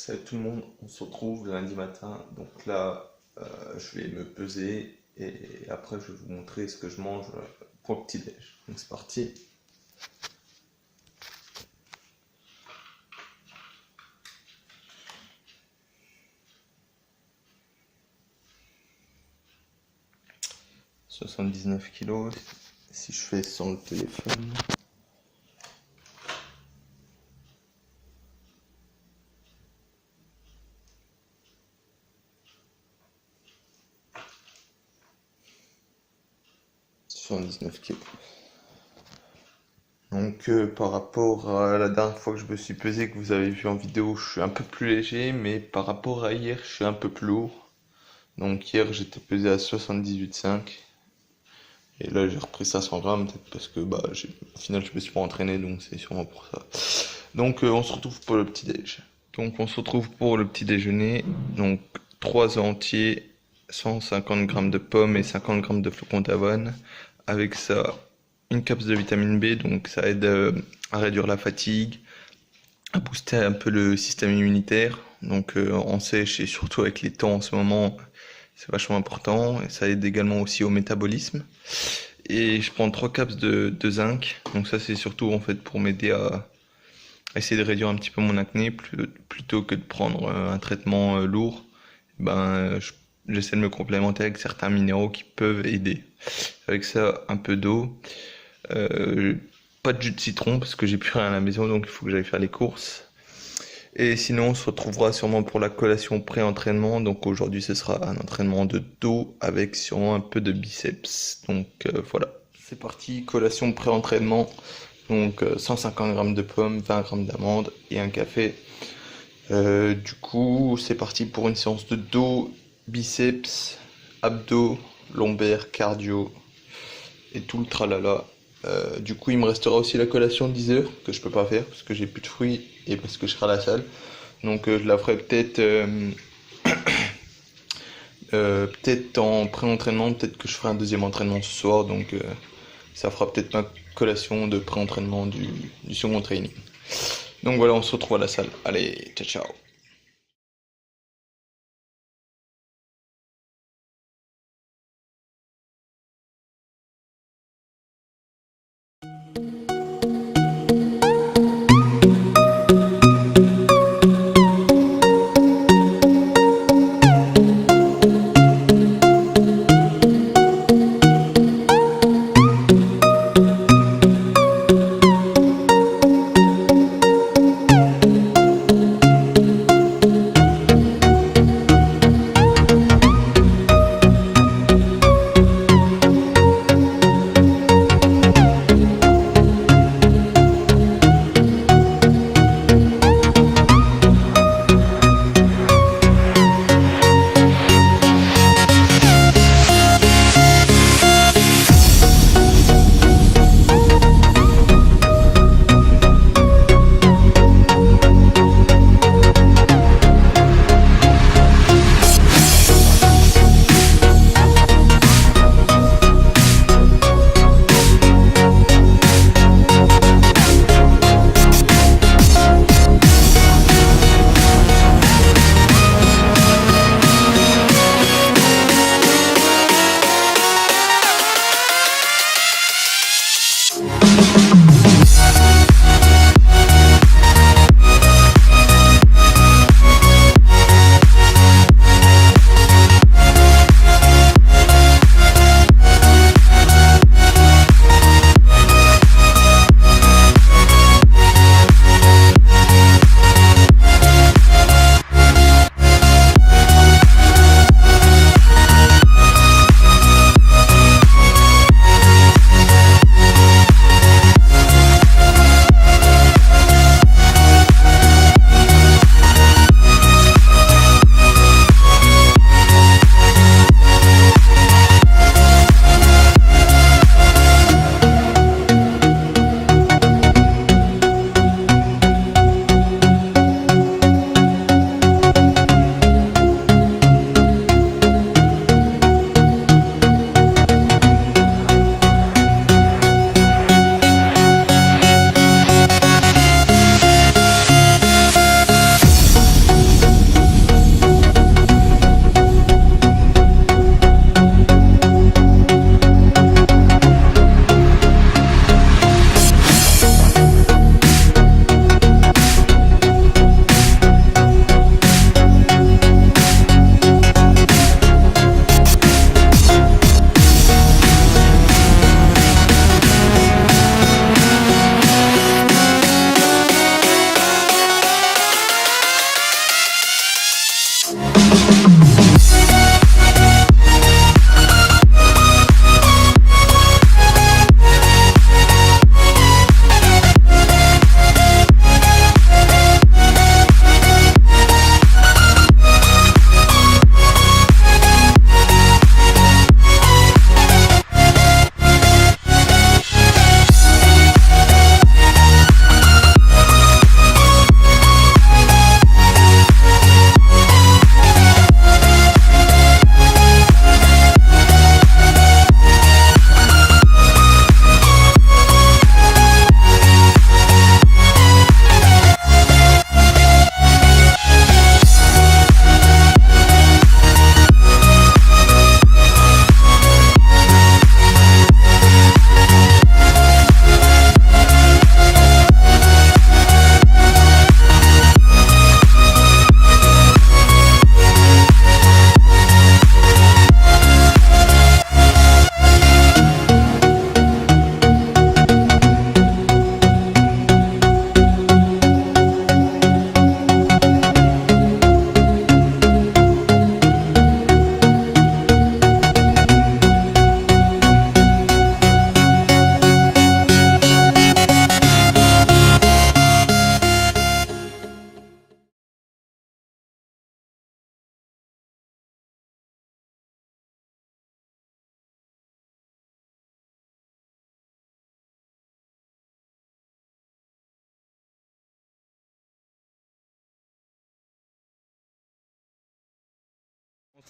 Salut tout le monde, on se retrouve lundi matin. Donc là, je vais me peser et après je vais vous montrer ce que je mange pour le petit-déj. Donc c'est parti. 79 kilos si je fais sans le téléphone. Kilos. Donc par rapport à la dernière fois que je me suis pesé, que vous avez vu en vidéo, je suis un peu plus léger, mais par rapport à hier, je suis un peu plus lourd. Donc hier, j'étais pesé à 78,5. Et là, j'ai repris ça 100 grammes, peut-être parce que au final, je me suis pas entraîné, donc c'est sûrement pour ça. Donc on se retrouve pour le petit-déj. Donc on se retrouve pour le petit déjeuner. Donc 3 œufs entiers, 150 grammes de pommes et 50 grammes de flocons d'avoine. Avec ça, une capsule de vitamine B, donc ça aide à réduire la fatigue, à booster un peu le système immunitaire. Donc en sèche et surtout avec les temps en ce moment, c'est vachement important. Et ça aide également aussi au métabolisme. Et je prends 3 capsules de zinc. Donc ça c'est surtout en fait pour m'aider à essayer de réduire un petit peu mon acné plutôt que de prendre un traitement lourd. J'essaie de me complémenter avec certains minéraux qui peuvent aider. Avec ça, un peu d'eau, pas de jus de citron parce que j'ai plus rien à la maison, donc il faut que j'aille faire les courses. Et sinon, on se retrouvera sûrement pour la collation pré-entraînement. Donc aujourd'hui, ce sera un entraînement de dos avec sûrement un peu de biceps. Donc voilà, c'est parti, collation pré-entraînement. Donc 150 grammes de pommes, 20 grammes d'amandes et un café. Du coup, c'est parti pour une séance de dos, biceps, abdos, lombaires, cardio et tout le tralala. Du coup, il me restera aussi la collation de 10 heures que je peux pas faire parce que j'ai plus de fruits et parce que je serai à la salle. Donc je la ferai peut-être en pré-entraînement, peut-être que je ferai un deuxième entraînement ce soir. Donc ça fera peut-être ma collation de pré-entraînement du second training. Donc voilà, on se retrouve à la salle. Allez, ciao ciao.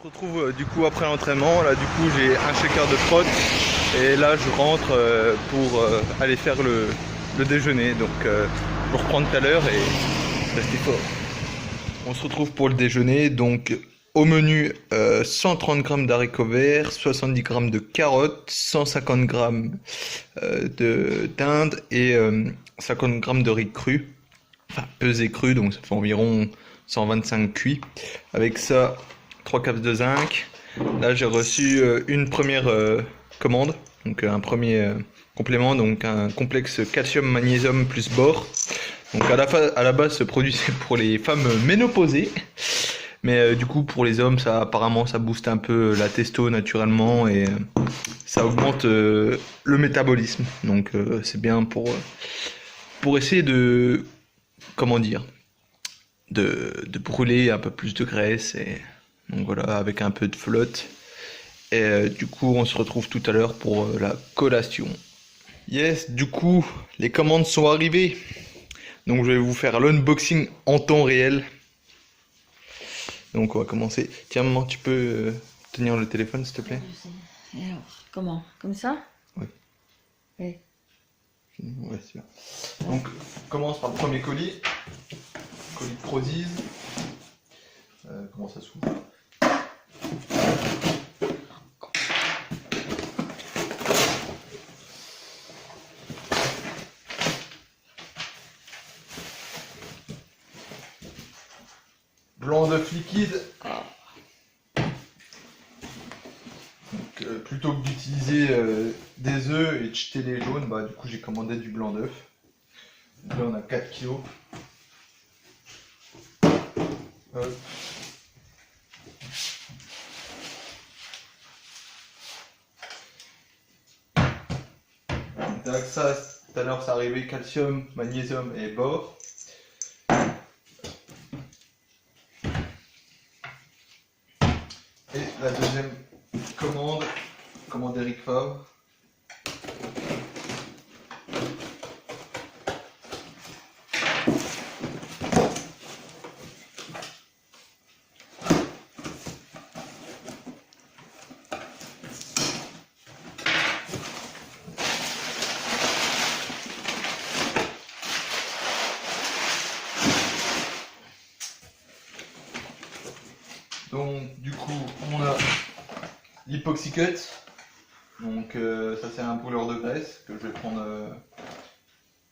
On se retrouve du coup après l'entraînement. Là du coup j'ai un shaker de prot et là je rentre pour aller faire le déjeuner. Donc je vous reprends tout à l'heure et restez fort. On se retrouve pour le déjeuner. Donc au menu 130 g d'haricots verts, 70 g de carottes, 150 g de dinde et 50 g de riz cru. Enfin pesé cru, donc ça fait environ 125 cuits. Avec ça, 3 caps de zinc. Là j'ai reçu une première commande, donc un premier complément, donc un complexe calcium magnésium plus bore. Donc à la base ce produit c'est pour les femmes ménopausées, mais du coup pour les hommes ça apparemment ça booste un peu la testo naturellement et ça augmente le métabolisme. Donc c'est bien pour essayer de, comment dire, de brûler un peu plus de graisse et donc voilà, avec un peu de flotte. Et du coup on se retrouve tout à l'heure pour la collation. Yes, du coup les commandes sont arrivées, donc je vais vous faire l'unboxing en temps réel. Donc on va commencer. Tiens maman, tu peux tenir le téléphone s'il te plaît? Et alors, comment? Comme ça? Oui. Oui. Ouais, c'est bien. Donc on commence par le premier colis. Colis de Prodigy. Comment ça s'ouvre? Blanc d'œuf liquide. Donc, plutôt que d'utiliser des œufs et de jeter les jaunes, bah du coup j'ai commandé du blanc d'œuf. Là on a 4 kg. Donc ça, tout à l'heure c'est arrivé calcium, magnésium et bore. Et la deuxième commande Eric Favre. Donc du coup on a l'Hypoxy Cut. Donc ça c'est un brûleur de graisse que je vais prendre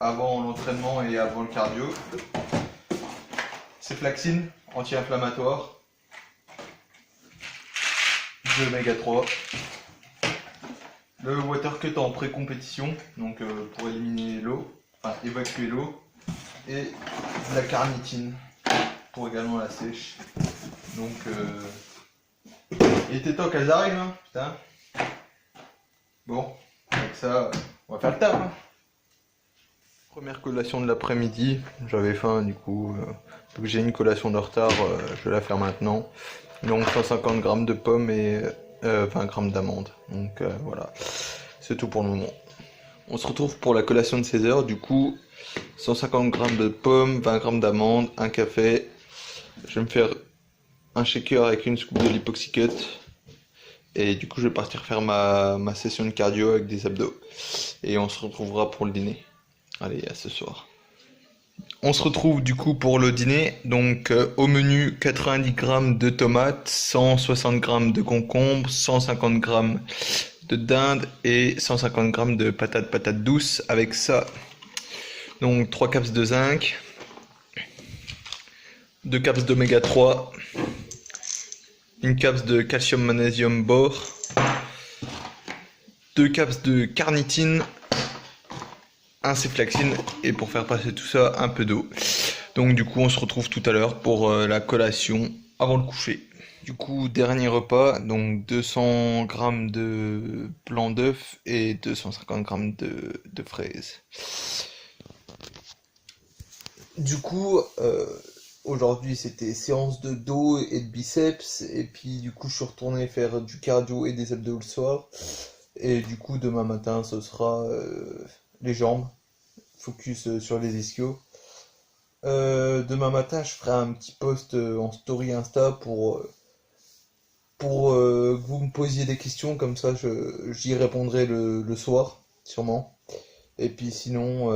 avant l'entraînement et avant le cardio. C'est Flaxine, anti-inflammatoire. De Oméga 3. Le Water Cut en pré-compétition, donc pour éliminer l'eau, enfin évacuer l'eau. Et de la carnitine pour également la sèche. Donc il était temps qu'elles arrivent, hein, putain. Bon, avec ça, on va faire le taf. Hein. Première collation de l'après-midi, j'avais faim du coup, vu que j'ai une collation de retard, je vais la faire maintenant. Donc 150 g de pommes et 20 g d'amandes. Donc voilà, c'est tout pour le moment. On se retrouve pour la collation de 16 h, du coup 150 g de pommes, 20 g d'amandes, un café. Je vais me faire un shaker avec une scoop de l'Hypoxy Cut. Et du coup je vais partir faire ma session de cardio avec des abdos. Et on se retrouvera pour le dîner. Allez, à ce soir. On se retrouve du coup pour le dîner. Donc au menu 90 g de tomates, 160 g de concombres, 150 g de dinde et 150 g de patates douces. Avec ça, donc 3 caps de zinc, 2 caps d'oméga 3, une caps de calcium magnésium bore, 2 caps de carnitine, un céflaxine et pour faire passer tout ça un peu d'eau. Donc du coup on se retrouve tout à l'heure pour la collation avant le coucher. Du coup dernier repas, donc 200 g de blanc d'œuf et 250 g de fraises. Du coup aujourd'hui c'était séance de dos et de biceps et puis du coup je suis retourné faire du cardio et des abdos le soir. Et du coup demain matin ce sera les jambes, focus sur les ischios. Demain matin je ferai un petit post en story Insta pour pour que vous me posiez des questions, comme ça j'y répondrai le soir, sûrement. Et puis sinon,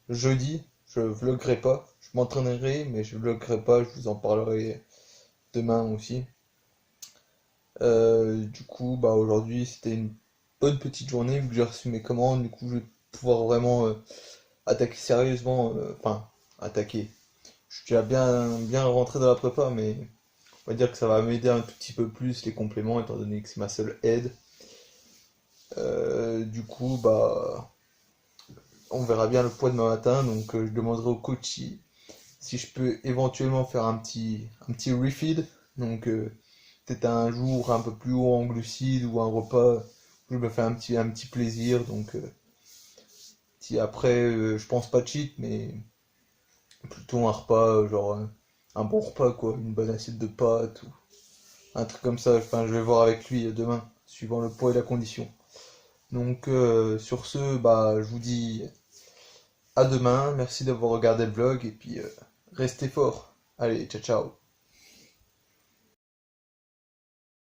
jeudi, je vloggerai pas. Je m'entraînerai, mais je vloggerai pas, je vous en parlerai demain aussi. Du coup, bah aujourd'hui c'était une bonne petite journée vu que j'ai reçu mes commandes. Du coup, je vais pouvoir vraiment attaquer sérieusement. Enfin, attaquer. Je suis déjà bien rentré dans la prépa, mais on va dire que ça va m'aider un tout petit peu plus les compléments, étant donné que c'est ma seule aide. Du coup, bah, on verra bien le poids demain matin. Donc, je demanderai au coach si je peux éventuellement faire un petit refeed. Donc, peut-être un jour un peu plus haut en glucides ou un repas où je me fais un petit plaisir. Donc, si après, je pense pas cheat, mais plutôt un repas, genre un bon repas, quoi. Une bonne assiette de pâtes ou un truc comme ça. Enfin, je vais voir avec lui demain, suivant le poids et la condition. Donc, sur ce, bah, je vous dis à demain. Merci d'avoir regardé le vlog et puis restez fort. Allez, ciao ciao.